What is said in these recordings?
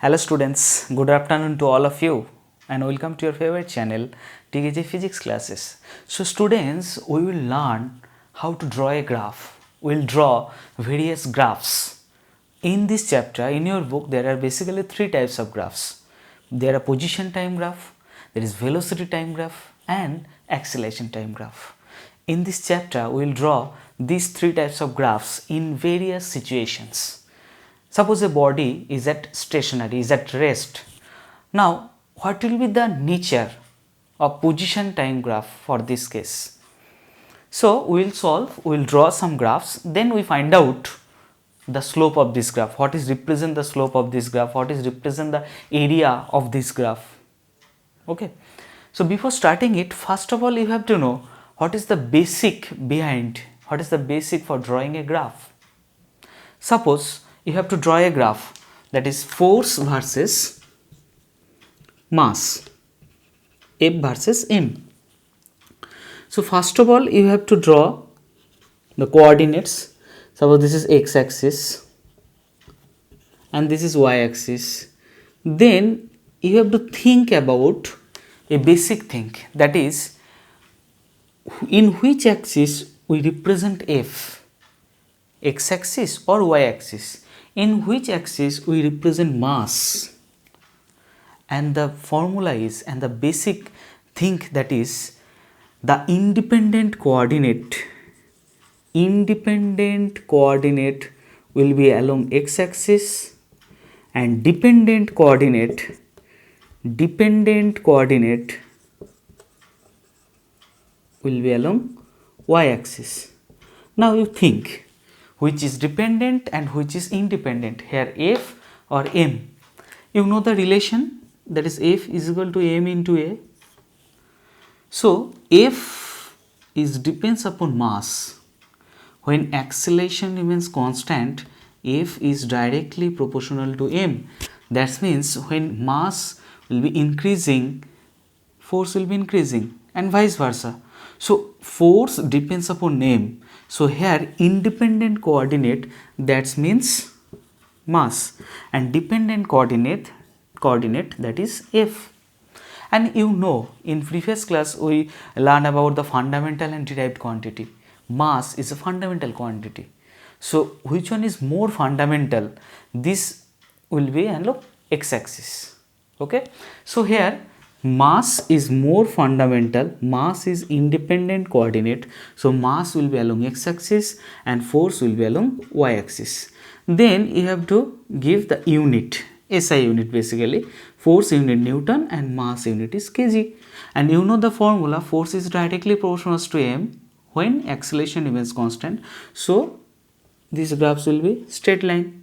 Hello students, good afternoon to all of you and welcome to your favorite channel TKG Physics classes. So students, we will learn how to draw a graph. We will draw various graphs. In this chapter, in your book, there are basically three types of graphs. There are position time graph, there is velocity time graph and acceleration time graph. In this chapter, we will draw these three types of graphs in various situations. Suppose a body is at stationary, is at rest. Now, what will be the nature of position time graph for this case? So, we will solve, we will draw some graphs, then we find out the slope of this graph, what is represent the slope of this graph, what is represent the area of this graph. Okay. So, before starting it, first of all you have to know what is the basic behind, what is the basic for drawing a graph. Suppose you have to draw a graph, that is force versus mass, F versus M. So first of all you have to draw the coordinates. Suppose this is x axis and this is y axis. Then you have to think about a basic thing, that is in which axis we represent F, x axis or y axis, in which axis we represent mass. And the formula is, and the basic thing, that is the independent coordinate will be along x axis and dependent coordinate will be along y axis. Now you think which is dependent and which is independent, here F or M. You know the relation, that is F is equal to M into A. So F is depends upon mass. When acceleration remains constant, F is directly proportional to M. That means when mass will be increasing, force will be increasing and vice versa. So force depends upon M. So here independent coordinate, that means mass, and dependent coordinate that is F. And you know, in previous class we learned about the fundamental and derived quantity. Mass is a fundamental quantity. So which one is more fundamental? This will be along x axis. Okay. So here mass is more fundamental, mass is independent coordinate. So mass will be along x axis and force will be along y axis. Then you have to give the unit, SI unit, basically force unit Newton and mass unit is kg. And you know the formula, force is directly proportional to m when acceleration remains constant. So these graphs will be straight line,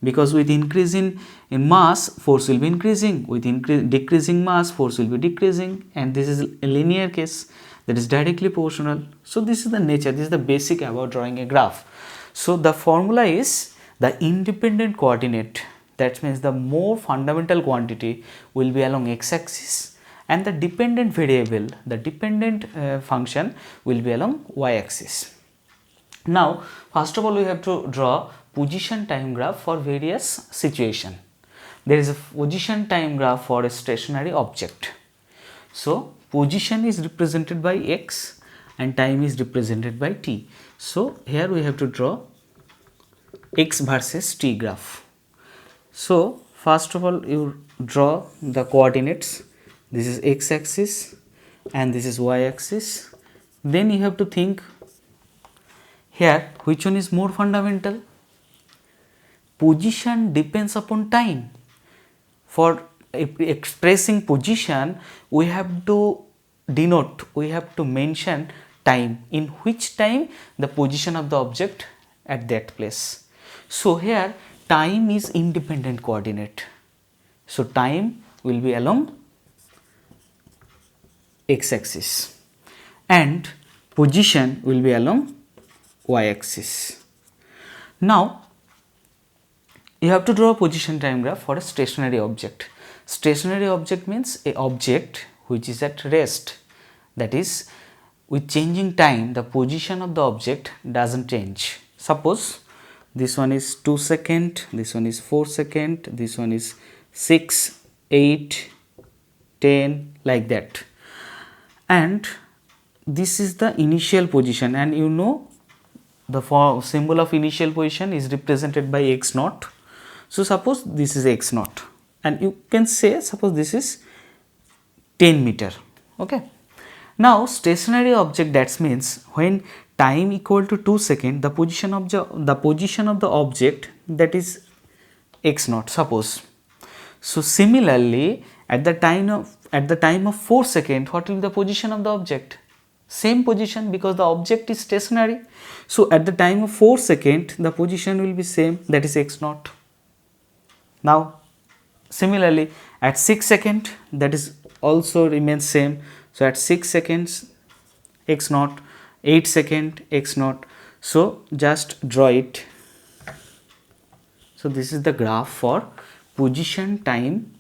because with increase in mass, force will be increasing, with decreasing mass, force will be decreasing, and this is a linear case, that is directly proportional. So this is the nature, this is the basic about drawing a graph. So the formula is the independent coordinate, that means the more fundamental quantity will be along x axis, and the dependent variable, the dependent function will be along y axis. Now first of all we have to draw position time graph for various situation. There is a position time graph for a stationary object. So position is represented by x and time is represented by t. So here we have to draw x versus t graph. So first of all you draw the coordinates, this is x axis and this is y axis. Then you have to think here which one is more fundamental. Position depends upon time. For expressing position we have to denote, we have to mention time, in which time the position of the object at that place. So here time is independent coordinate. So time will be along x axis and position will be along y axis. Now you have to draw a position time graph for a stationary object. Stationary object means a object which is at rest, that is with changing time the position of the object doesn't change. Suppose this one is 2 second, this one is 4 second, this one is 6, 8, 10, like that. And this is the initial position, and you know the symbol of initial position is represented by x naught. So suppose this is x naught, and you can say suppose this is 10 meter. Okay. Now stationary object, that means when time equal to 2 seconds, the position of the object, that is x naught, suppose. So similarly, at the time of 4 seconds, what will be the position of the object? Same position, because the object is stationary. So at the time of 4 seconds, the position will be same, that is x naught. Now similarly at 6 seconds, that is also remains same. So at 6 seconds x naught, 8 second x naught. So just draw it. So this is the graph for position time.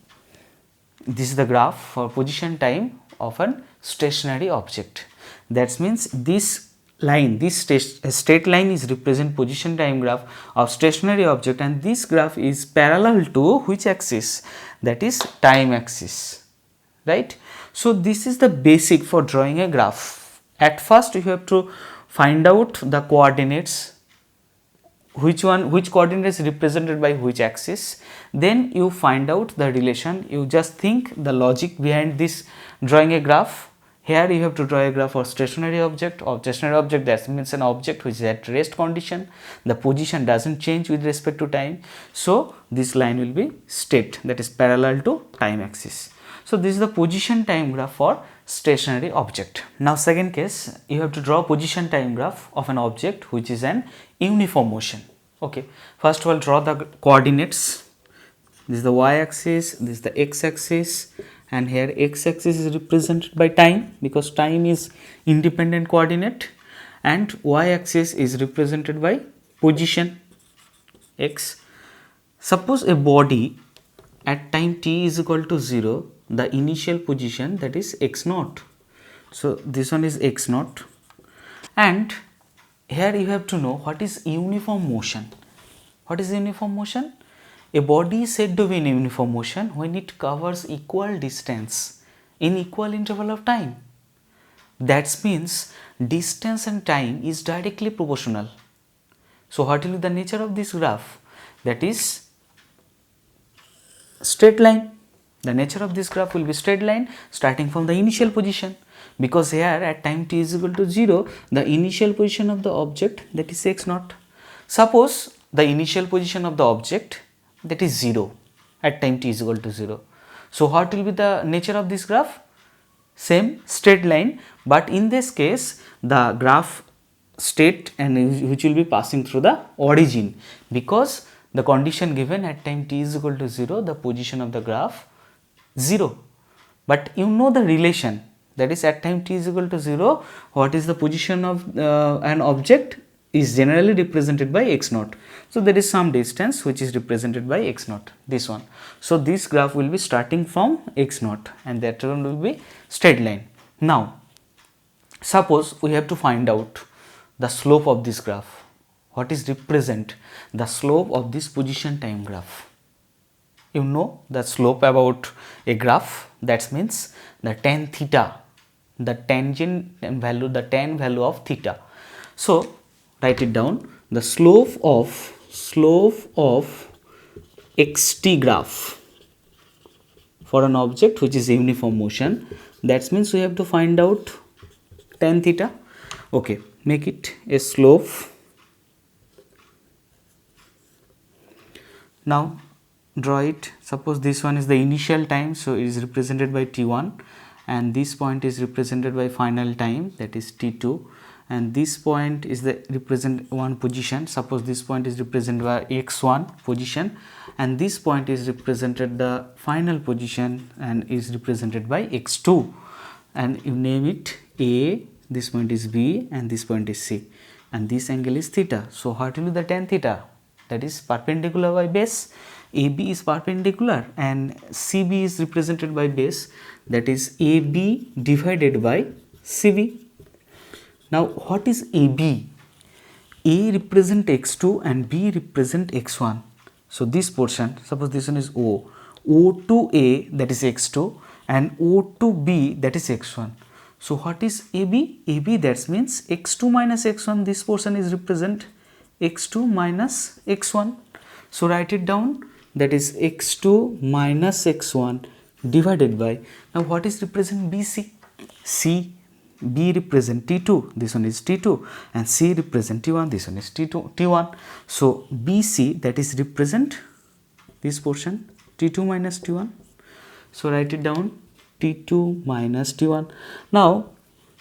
This is the graph for position time of a stationary object. That means this line, this straight line is represent position time graph of stationary object, and this graph is parallel to which axis? That is time axis, right? So this is the basic for drawing a graph. At first you have to find out the coordinates, which coordinate is represented by which axis. Then you find out the relation. You just think the logic behind this drawing a graph. Here you have to draw a graph for stationary object. Of stationary object, that means an object which is at rest condition. The position doesn't change with respect to time. So this line will be straight, that is parallel to time axis. So this is the position time graph for stationary object. Now second case, you have to draw position time graph of an object which is an uniform motion. Okay, first of all draw the coordinates. This is the y axis, this is the x axis, and here x axis is represented by time because time is independent coordinate, and y axis is represented by position x. Suppose a body at time t is equal to 0, the initial position, that is x naught. So this one is x naught, and here you have to know what is uniform motion. What is uniform motion? A body is said to be in uniform motion when it covers equal distance in equal interval of time. That means distance and time is directly proportional. So what will be the nature of this graph? That is straight line. The nature of this graph will be straight line starting from the initial position, because here at time t is equal to 0, the initial position of the object, that is x naught. Suppose the initial position of the object, that is 0 at time t is equal to 0. So what will be the nature of this graph? Same straight line, but in this case the graph straight and which will be passing through the origin, because the condition given at time t is equal to 0, the position of the graph 0. But you know the relation, that is at time t is equal to 0, what is the position of an object is generally represented by x naught. So there is some distance which is represented by x naught, this one. So this graph will be starting from x naught, and that one will be straight line. Now suppose we have to find out the slope of this graph. What is represent the slope of this position time graph? You know the slope about a graph, that means the tan theta, the tangent value, the tan value of theta. So write it down, the slope of xt graph for an object which is uniform motion, that means we have to find out tan theta. Okay, make it a slope. Now draw it. Suppose this one is the initial time, so it is represented by t1, and this point is represented by final time, that is t2, and this point is the represent one position. Suppose this point is represented by x1 position, and this point is represented the final position and is represented by x2, and you name it a, this point is b, and this point is c, and this angle is theta. So what will be the tan theta? That is perpendicular by base. AB is perpendicular and CB is represented by base, that is AB divided by CB. Now what is AB? A represent x2 and B represent x1. So this portion, suppose this one is O. O to A, that is x2, and O to B, that is x1. So what is AB? AB, that means x2 minus x1, this portion is represent x2 minus x1. So write it down, that is x2 minus x1 divided by, now what is represent BC? C, B represent T2, this one is T2, and C represent T1, this one is T2, T1. So BC, that is represent this portion T2 minus T1. So write it down, T2 minus T1. Now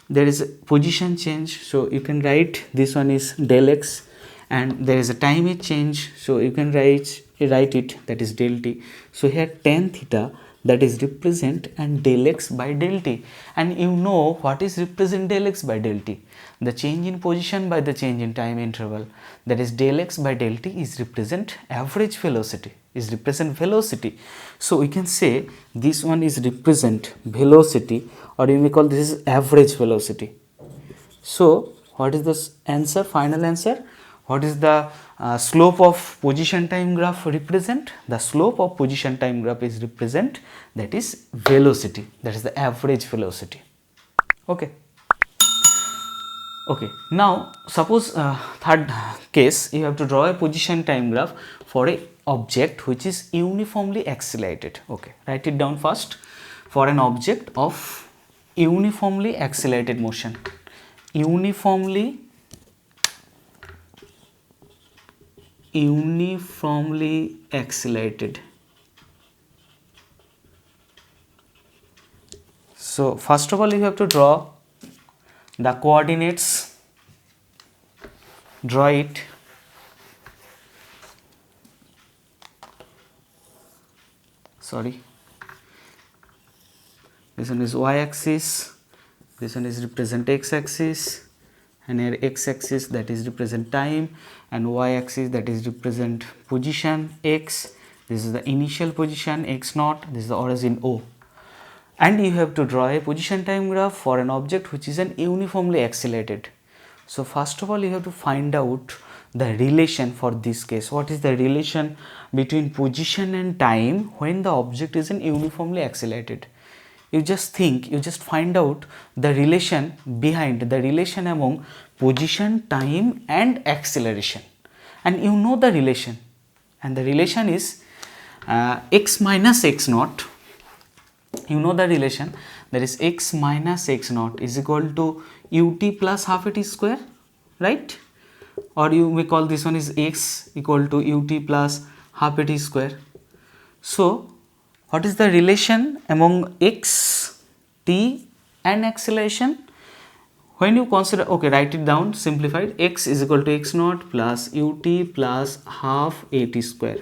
there is a position change, so you can write this one is del x, and there is a time change, so you can write it, that is del t. So here tan theta, that is represent and del x by del t, and you know what is represent del x by del t? The change in position by the change in time interval, that is del x by del t is represent average velocity, is represent velocity. So we can say this one is represent velocity, or you may call this is average velocity. So what is the answer, final answer? What is the slope of position time graph represent? The slope of position time graph is represent, that is velocity, that is the average velocity. Okay. Okay, now suppose third case, you have to draw a position time graph for a object which is uniformly accelerated. Okay, write it down first. For an object of uniformly accelerated motion, uniformly accelerated. So first of all, you have to draw the coordinates, draw it. Sorry, this one is y-axis, this one is represent x-axis, and here x-axis, that is represent time, and y-axis, that is represent position x. This is the initial position x0, this is the origin O. And you have to draw a position time graph for an object which is an uniformly accelerated. So first of all, you have to find out the relation for this case. What is the relation between position and time when the object is an uniformly accelerated? You just think, you just find out the relation behind, the relation among position, time and acceleration, and you know the relation, and the relation is x minus x naught. You know the relation, that is x minus x naught is equal to ut plus half at square, right? Or you may call this one is x equal to ut plus half at square. So what is the relation among x, t and acceleration? When you consider, okay, write it down simplified, x is equal to x naught plus ut plus half at square.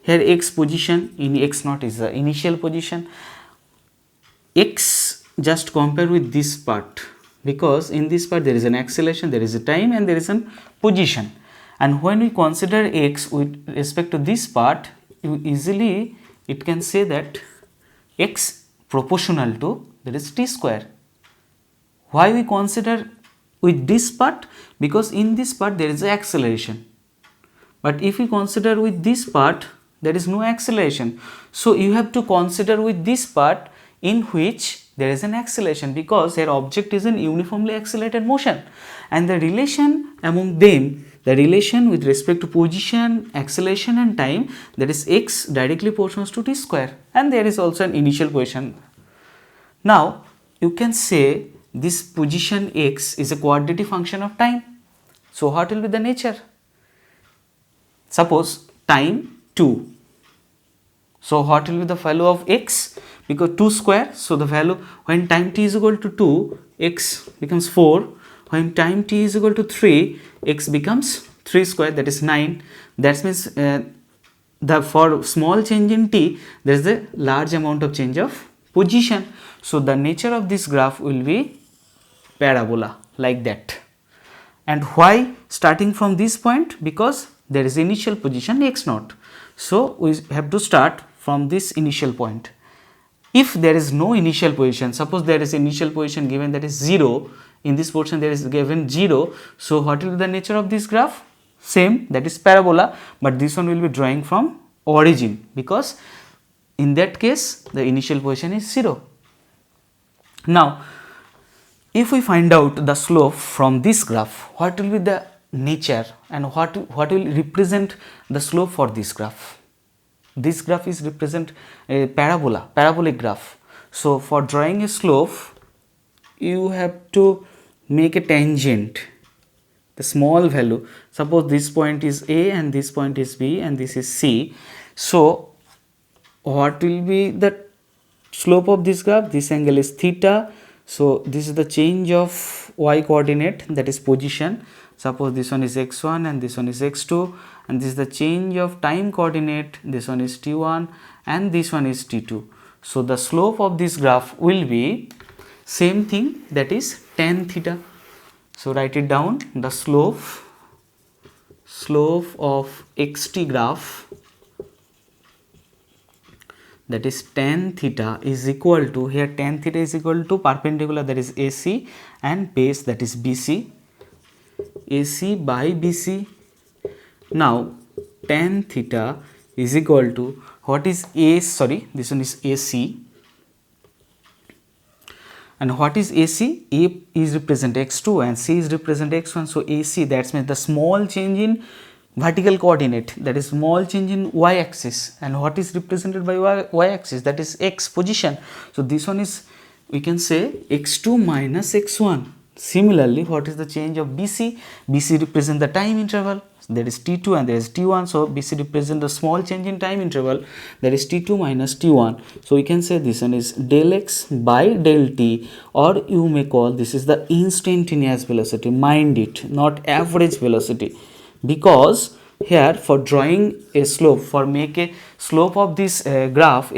Here x position in x naught is the initial position. X just compare with this part, because in this part there is an acceleration, there is a time and there is a position, and when we consider x with respect to this part, you easily it can say that x proportional to, that is t square. Why we consider with this part? Because in this part there is an acceleration, but if we consider with this part, there is no acceleration. So you have to consider with this part in which there is an acceleration, because their object is in uniformly accelerated motion, and the relation among them, the relation with respect to position, acceleration and time, that is x directly proportional to t square, and there is also an initial position. Now you can say this position x is a quadratic function of time. So what will be the nature? Suppose time 2. So what will be the value of x? Because 2 square, so the value when time t is equal to 2, x becomes 4. When time t is equal to 3, x becomes 3 square, that is 9. That means for small change in t, there is a large amount of change of position. So the nature of this graph will be parabola, like that. And why starting from this point? Because there is initial position x naught. So we have to start from this initial point. If there is no initial position, suppose there is initial position given, that is 0, in this portion there is given 0, so what will be the nature of this graph? Same, that is parabola, but this one will be drawing from origin, because In that case, the initial position is 0. Now, if we find out the slope from this graph, what will be the nature and what will represent the slope for this graph? This graph is represent a parabolic graph. So, for drawing a slope, you have to make a tangent, the small value. Suppose this point is A and this point is B and this is C. So, what will be the slope of this graph? This angle is theta. So, this is the change of y coordinate, that is position. Suppose this one is x1 and this one is x2, and this is the change of time coordinate, this one is t1 and this one is t2. So, the slope of this graph will be same thing, that is tan theta. So, write it down, the slope of xt graph, that is tan theta, is equal to, here tan theta is equal to perpendicular, that is AC, and base, that is BC, AC by BC. Now, tan theta is equal to, what is A, sorry, this one is AC, and what is AC? A is represent x2 and C is represent x1. So, AC, that means the small change in vertical coordinate, that is small change in y axis, and what is represented by y axis, that is x position. So, this one is, we can say, x2 minus x1. Similarly, what is the change of BC? BC represent the time interval, that is t2 and there is t1. So, BC represent the small change in time interval, that is t2 minus t1. So, we can say this one is del x by del t, or you may call this is the instantaneous velocity. Mind it, not average velocity, because here for drawing a slope, for make a slope of this graph,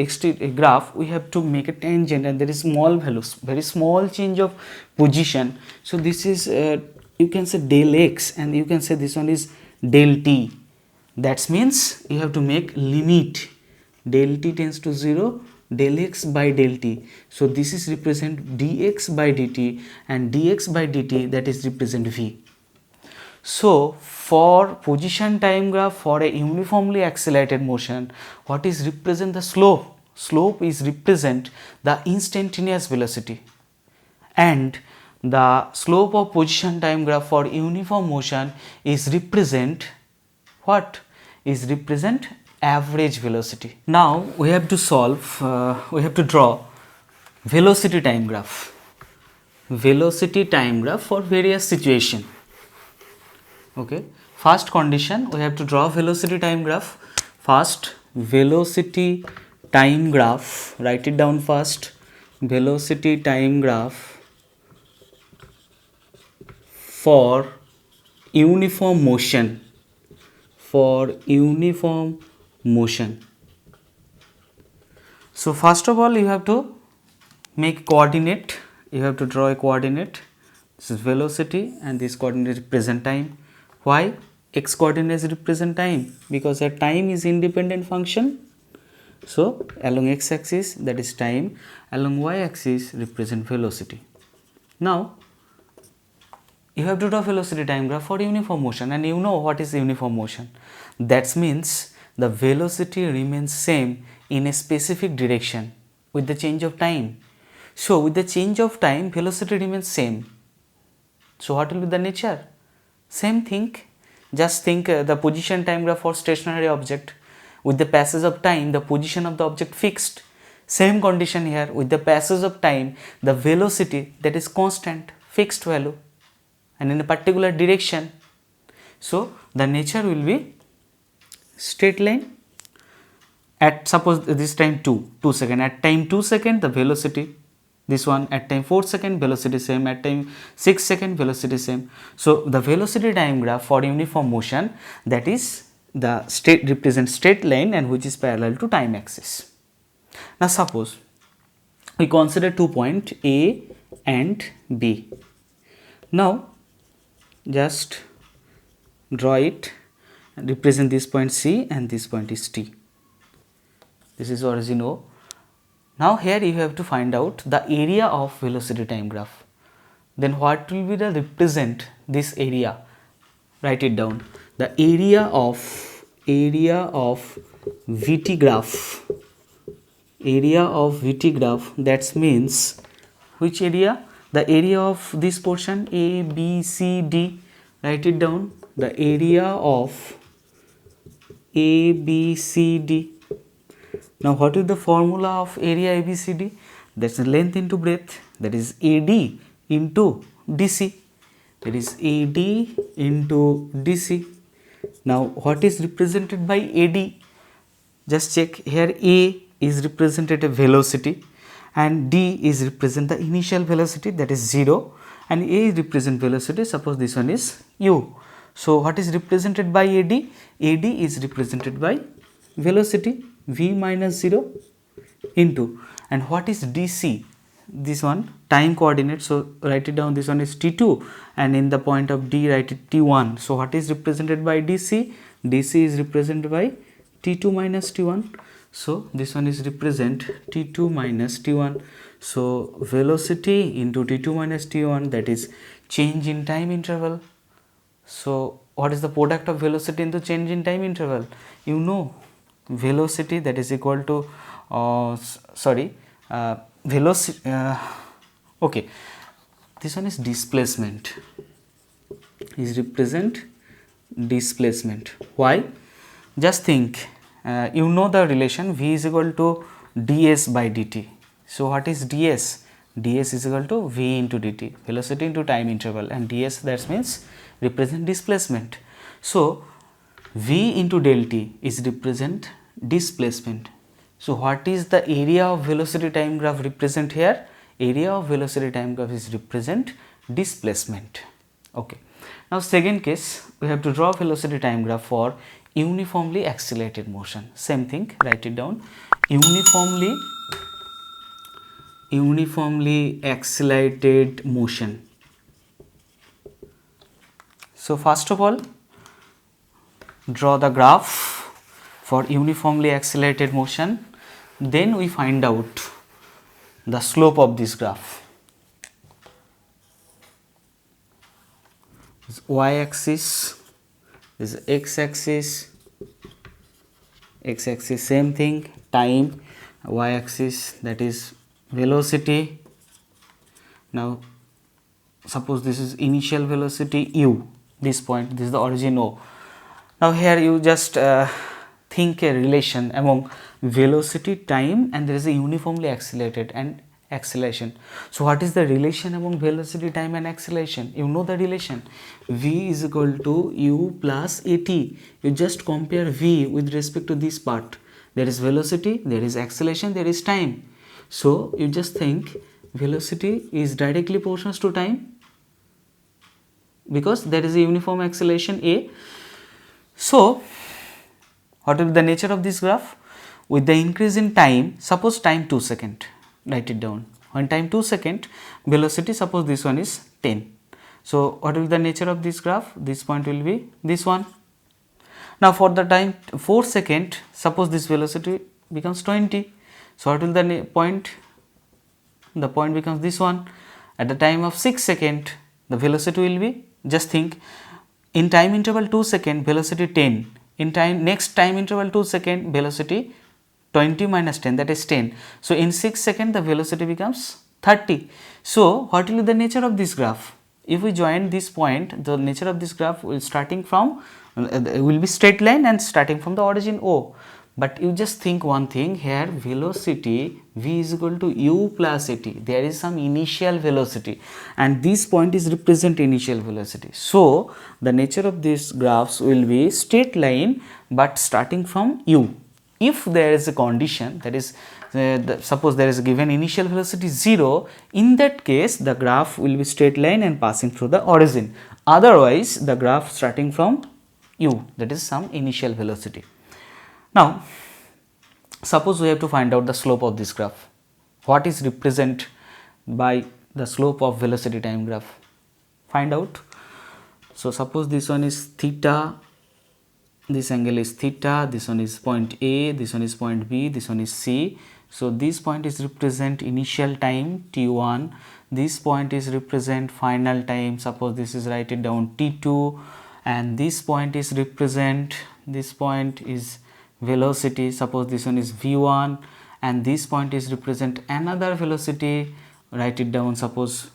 graph, we have to make a tangent, and there is small values, very small change of position. So, this is you can say del x, and you can say this one is del t. That means you have to make limit, del t tends to 0, del x by del t. So, this is represent dx by dt, and dx by dt, that is represent v. So, for position time graph for a uniformly accelerated motion, what is represent the slope? Slope is represent the instantaneous velocity, and the slope of position time graph for uniform motion is represent what? Is represent average velocity. Now, we have to solve, we have to draw velocity time graph. Velocity time graph for various situation. Okay, first condition, we have to draw velocity time graph. First, velocity time graph, write it down first, velocity time graph for uniform motion, for uniform motion. So, first of all, you have to make coordinate, you have to draw a coordinate. This is velocity and this coordinate represent time. Why? X coordinates represent time, because a time is independent function. So, along x axis, that is time, along y axis represent velocity. Now, you have to draw velocity time graph for uniform motion, and you know what is uniform motion. That means the velocity remains same in a specific direction with the change of time. So, with the change of time, velocity remains same. So, what will be the nature? Same thing, just think the position time graph for stationary object. With the passage of time, the position of the object fixed. Same condition here, with the passage of time, the velocity, that is constant, fixed value, and in a particular direction. So, the nature will be straight line. At suppose this time 2 second, at time 2 second, the velocity, this one at time 4 second, velocity same, at time 6 second, velocity same. So, the velocity time graph for uniform motion, that is the state represents straight line and which is parallel to time axis. Now, suppose we consider 2 points A and B. Now, just draw it and represent this point C and this point is T. This is origin O. Now, here you have to find out the area of velocity time graph. Then what will be the represent this area? Write it down. The area of VT graph area of VT graph, that means which area? The area of this portion A, B, C, D. Write it down. The area of A, B, C, D. Now what is the formula of area ABCD? That's the length into breadth, that is AD into DC. That is AD into DC. Now what is represented by AD? Just check here. A is represented a velocity and D is represent the initial velocity, that is 0, and A is represent velocity, suppose this one is U. So what is represented by AD? AD is represented by velocity v minus 0 into, and what is DC? This one time coordinate, so write it down, this one is t2 and in the point of D write it t1. So what is represented by DC? DC is represented by t2 minus t1. So this one is represent t2 minus t1. So velocity into t2 minus t1, that is change in time interval. So what is the product of velocity into change in time interval? You know, velocity, that is equal to velocity, okay, this one is displacement, is represent displacement. Why? Just think, you know the relation V is equal to ds by dt. So what is ds? ds is equal to V into dt, velocity into time interval, and ds, that means represent displacement. So V into del t is represent displacement. So what is the area of velocity time graph represent here? Area of velocity time graph is represent displacement. Okay. Now second case, we have to draw velocity time graph for uniformly accelerated motion. Same thing, write it down. Uniformly accelerated motion. So first of all, draw the graph for uniformly accelerated motion, then we find out the slope of this graph. This y axis, this x axis, same thing, time, y axis, that is velocity. Now suppose this is initial velocity u, this point, this is the origin O. Now here you just think a relation among velocity, time, and there is a uniformly accelerated and acceleration. So what is the relation among velocity, time and acceleration? You know the relation, v is equal to u plus at. You just compare v with respect to this part. There is velocity, there is acceleration, there is time. So you just think velocity is directly proportional to time because there is a uniform acceleration a. So what will be the nature of this graph? With the increase in time, suppose time 2 seconds, write it down. When time 2 seconds, velocity, suppose this one is 10. So what will be the nature of this graph? This point will be this one. Now for the time 4 seconds, suppose this velocity becomes 20. So what will the point? The point becomes this one. At the time of 6 seconds, the velocity will be, just think, in time interval 2 seconds, velocity 10. In time next time interval 2 seconds, velocity 20 minus 10, that is 10. So in 6 seconds the velocity becomes 30. So what will be the nature of this graph? If we join this point, the nature of this graph will starting from will be straight line and starting from the origin O. But you just think one thing here, velocity v is equal to u plus at. There is some initial velocity and this point is represent initial velocity. So the nature of these graphs will be straight line but starting from u. If there is a condition, that is suppose there is a given initial velocity 0, in that case the graph will be straight line and passing through the origin. Otherwise the graph starting from u, that is some initial velocity. Now suppose we have to find out the slope of this graph. What is represented by the slope of velocity time graph? Find out. So suppose this one is theta, this angle is theta, this one is point A, this one is point B, this one is C. So this point is represent initial time t1, this point is represent final time, suppose this is write it down t2, and this point is represent, this point is velocity, suppose this one is v1, and this point is represent another velocity. Write it down, suppose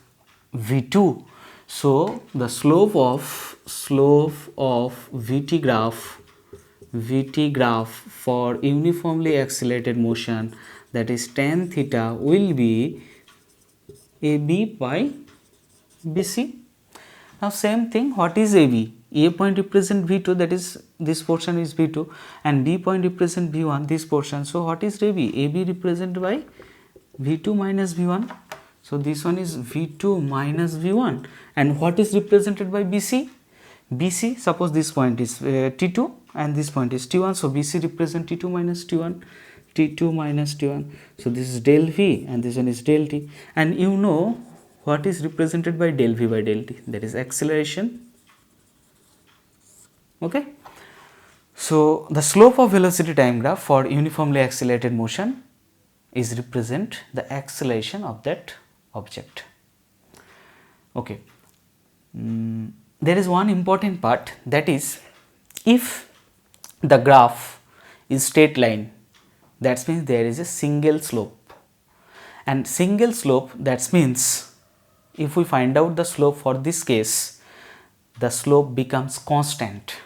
v2. So the slope of vt graph for uniformly accelerated motion, that is tan theta, will be AB by BC. Now same thing, what is AB? A point represent V2, that is this portion is V2, and B point represent V1, this portion. So what is AB? AB represented by V2 minus V1. So this one is V2 minus V1. And what is represented by BC? BC, suppose this point is T2 and this point is T1. So BC represent T2 minus T1. T2 minus T1. So this is del V and this one is del T. And you know what is represented by del V by del T? That is acceleration. Okay. So the slope of velocity time graph for uniformly accelerated motion is represent the acceleration of that object. Okay. There is one important part, that is, if the graph is straight line, that means there is a single slope, and single slope, that means if we find out the slope for this case, the slope becomes constant,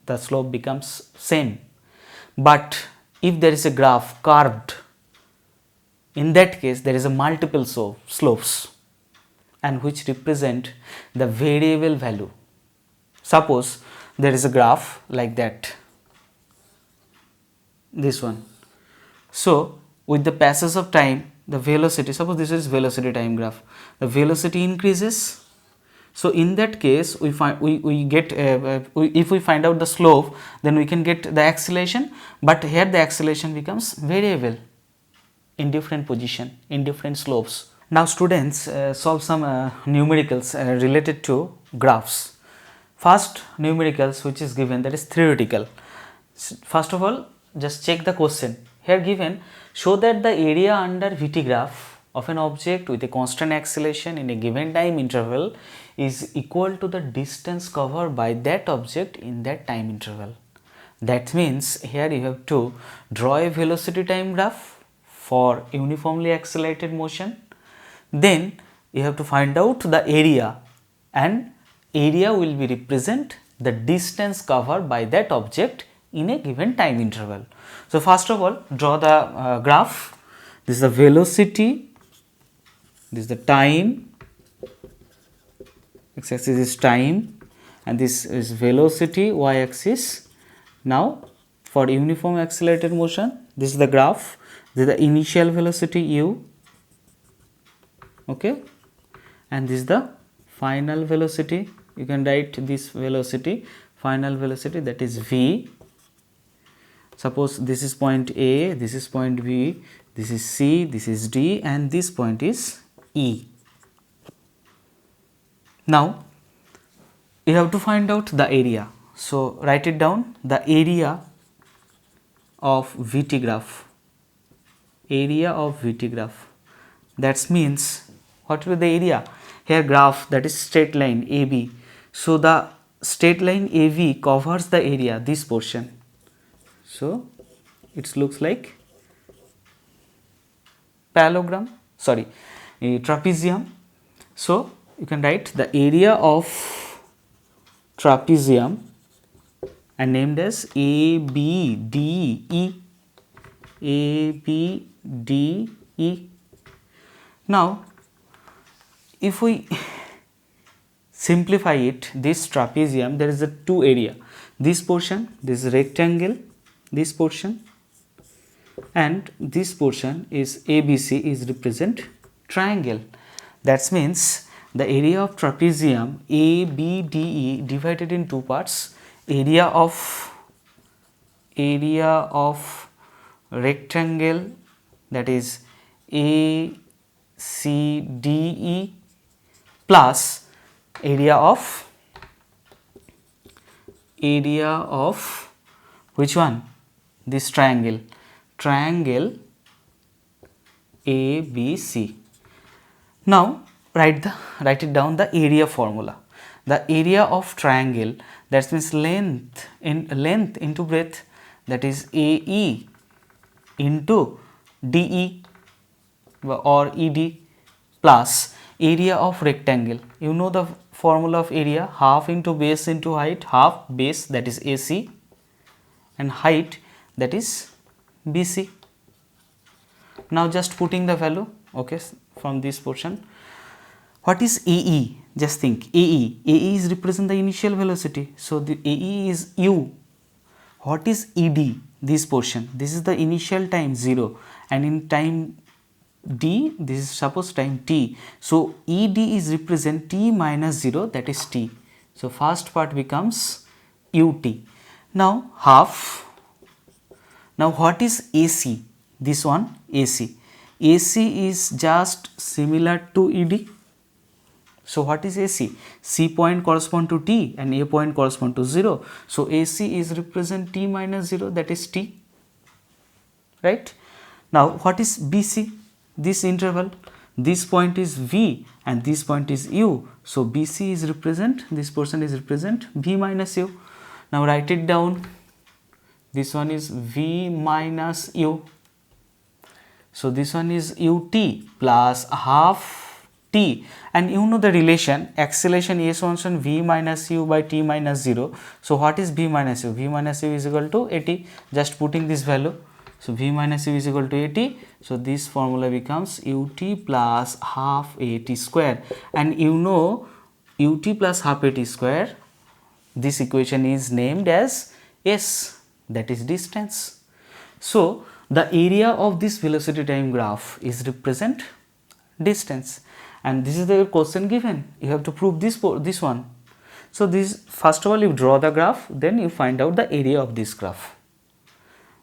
the slope becomes same. But if there is a graph curved, in that case there is a multiple slopes, and which represent the variable value. Suppose there is a graph like that, this one. So with the passage of time, the velocity, suppose this is velocity time graph, the velocity increases. So in that case we find if we find out the slope, then we can get the acceleration, but here the acceleration becomes variable in different position, in different slopes. Now students, solve some numericals related to graphs. First numericals which is given, that is theoretical. First of all, just check the question. Here given, show that the area under Vt graph of an object with a constant acceleration in a given time interval is equal to the distance covered by that object in that time interval. That means here you have to draw a velocity time graph for uniformly accelerated motion. Then you have to find out the area, and area will be represent the distance covered by that object in a given time interval. So first of all, draw the graph. This is the velocity, this is the time, x axis is time, and this is velocity, y axis. Now for uniform accelerated motion, this is the graph, this is the initial velocity u, okay, and this is the final velocity. You can write this velocity, final velocity, that is v. Suppose this is point A, this is point B, this is C, this is D, and this point is E. Now you have to find out the area. So write it down, the area of Vt graph, area of Vt graph. That means what will be the area? Here graph, that is straight line AB. So the straight line AB covers the area, this portion. So it looks like parallelogram, sorry, a trapezium. So you can write the area of trapezium and named as ABDE. ABDE. Now if we simplify it, this trapezium, there is a two area, this portion, this rectangle, this portion, and this portion is ABC is represent triangle. That means the area of trapezium ABDE divided in two parts, area of rectangle, that is ACDE, plus area of which one? This triangle ABC. Now write it down, the area formula. The area of triangle, that means length into breadth, that is AE into DE or ED plus area of rectangle. You know the formula of area, half into base into height, half base that is AC and height that is BC. Now just putting the value, okay, from this portion. What is AE? Just think, AE is represent the initial velocity, so the AE is U. What is ED? This portion, this is the initial time 0, and in time D, this is suppose time t, so ED is represent t minus 0, that is t. So first part becomes ut. Now half. Now what is AC? This one AC. AC is just similar to ED. So what is AC? C point correspond to t and A point correspond to 0. So AC is represent t minus 0, that is t, right? Now what is BC? This interval, this point is V and this point is U. So BC is represent, this portion is represent V minus U. Now write it down. This one is V minus U. So this one is UT plus half T, and you know the relation acceleration S function V minus U by T minus 0. So what is V minus U? V minus U is equal to AT. Just putting this value. So V minus U is equal to AT. So this formula becomes UT plus half AT square, and you know UT plus half AT square, this equation is named as S, that is distance. So the area of this velocity time graph is represent distance, and this is the question given. You have to prove this one. So this, first of all you draw the graph, then you find out the area of this graph.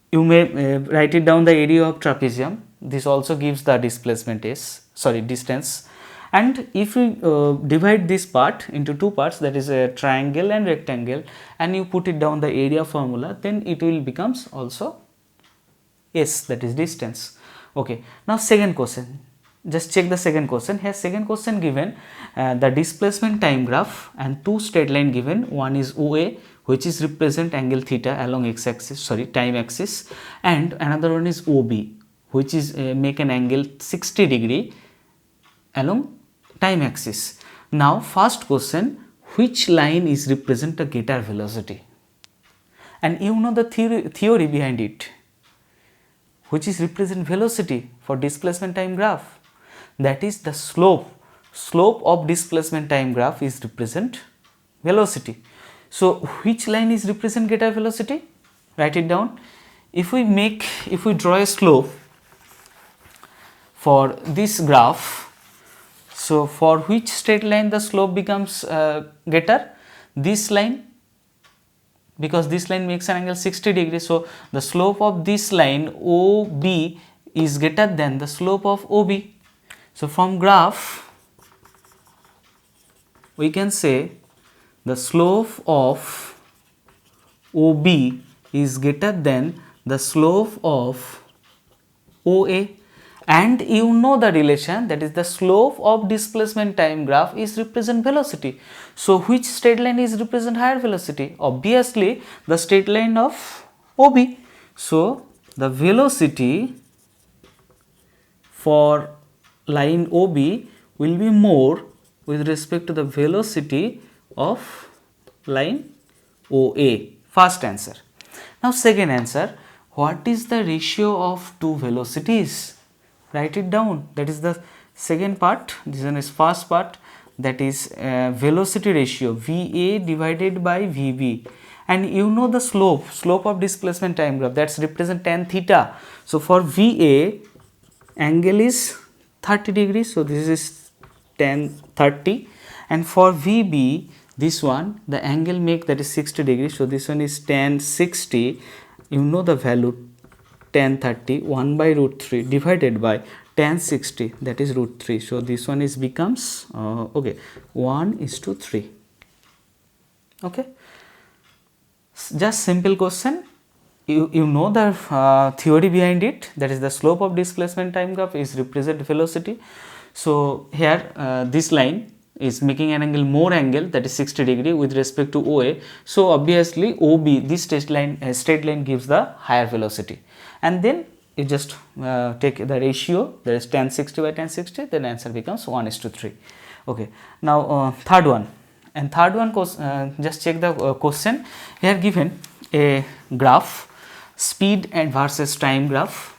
You may write it down, the area of trapezium. This also gives the displacement distance. And if you divide this part into two parts, that is a triangle and rectangle, and you put it down the area formula, then it will becomes also S, that is distance. Okay. Now second question. Just check the second question. Here second question given the displacement time graph and two straight line given. One is OA, which is represent angle theta along x axis, time axis, and another one is OB, which is make an angle 60 degree along time axis. Now first question, which line is represent the getter velocity? And you know the theory behind it, which is represent velocity for displacement time graph, that is the slope of displacement time graph is represent velocity. So which line is represent getter velocity? Write it down. If we draw a slope for this graph, so for which straight line the slope becomes getter? This line, because this line makes an angle 60 degrees. So the slope of this line OB is greater than the slope of OB. So from graph we can say the slope of OB is greater than the slope of OA, and you know the relation, that is the slope of displacement time graph is represent velocity. So which straight line is represent higher velocity? Obviously the straight line of OB. So the velocity for line OB will be more with respect to the velocity of line OA. First answer. Now second answer, what is the ratio of two velocities? Write it down. That is the second part. This one is first part, that is velocity ratio VA divided by VB, and you know the slope of displacement time graph, that's represent tan theta. So for VA angle is 30 degrees, so this is tan 30, and for VB this one the angle make, that is 60 degrees, so this one is tan 60. You know the value tan 30, 1 by root 3 divided by tan 60, that is root 3. So this one is becomes 1:3. Okay, just simple question. You know the theory behind it, that is the slope of displacement time graph is represent velocity. So here this line is making an angle more angle, that is 60 degree with respect to OA. So obviously OB, this straight line gives the higher velocity, and then you just take the ratio, there is 1060 by 1060, then answer becomes 1:3. Okay, now third one, and third one just check the question. Here given a graph, speed and versus time graph,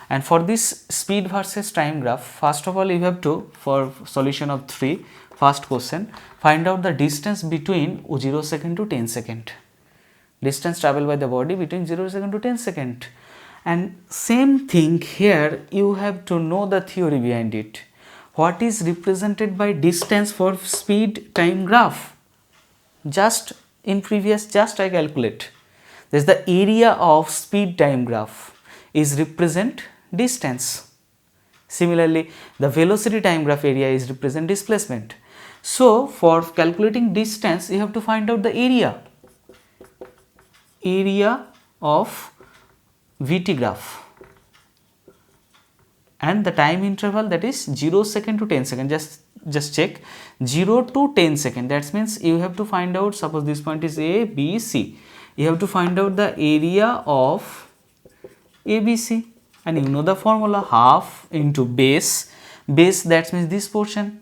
and for this speed versus time graph, first of all you have to, for solution of 3, first question, find out the distance between 0 second to 10 second, distance traveled by the body between 0 second to 10 second. And same thing here, you have to know the theory behind it. What is represented by distance for speed time graph? Just in previous, just I calculate. This is the area of speed time graph is represent distance. Similarly, the velocity time graph area is represent displacement. So, for calculating distance, you have to find out the area of VT graph, and the time interval, that is 0 second to 10 second. Just check 0 to 10 second. That means you have to find out, suppose this point is A, B, C. You have to find out the area of ABC, and you know the formula, half into base. Base, that means this portion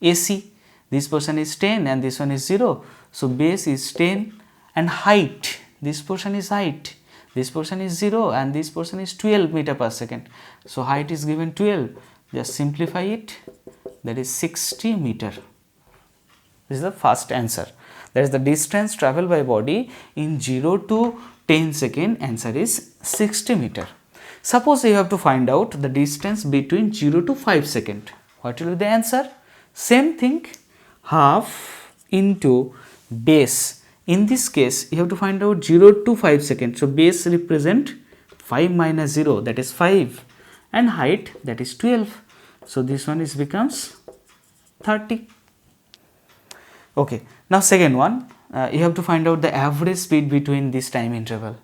AC, this portion is 10 and this one is 0. So base is 10, and height, this portion is height, this portion is 0 and this portion is 12 meter per second. So height is given 12, just simplify it, that is 60 meter. This is the first answer. That is the distance traveled by body in 0 to 10 second, answer is 60 meter. Suppose you have to find out the distance between 0 to 5 second. What will be the answer? Same thing, half into base. In this case, you have to find out 0 to 5 seconds. So base represent 5 minus 0, that is 5, and height, that is 12. So this one is becomes 30. Okay, now second one, you have to find out the average speed between this time interval,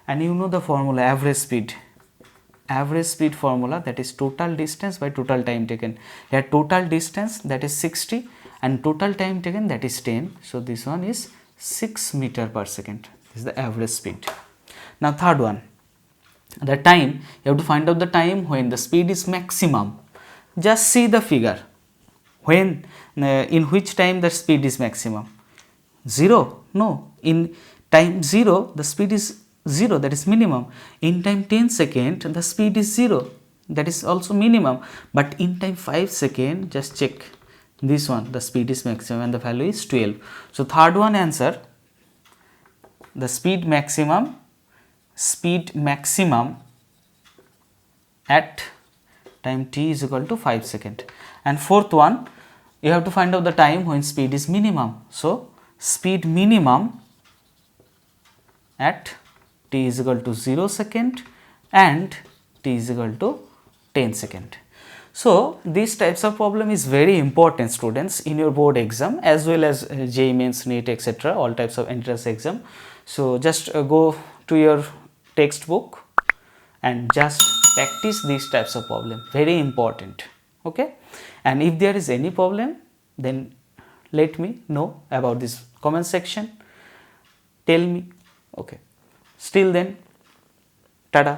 and you know the formula, average speed formula, that is total distance by total time taken. Here total distance, that is 60, and total time taken, that is 10. So this one is 6 meter per second. This is the average speed. Now third one, the time, you have to find out the time when the speed is maximum. Just see the figure, when in which time the speed is maximum? 0? No, in time 0 the speed is 0, that is minimum. In time 10 second the speed is 0, that is also minimum. But in time 5 second, just check this one, the speed is maximum and the value is 12. So third one answer, the speed maximum at time t is equal to 5 second. And fourth one, you have to find out the time when speed is minimum. So speed minimum at t is equal to 0 second and t is equal to 10 second. So these types of problem is very important, students, in your board exam as well as JEE Mains, NEET, etc., all types of entrance exam. So just go to your textbook and just practice these types of problem, very important. Okay, and if there is any problem, then let me know about this comment section, tell me. Okay, still then, tada.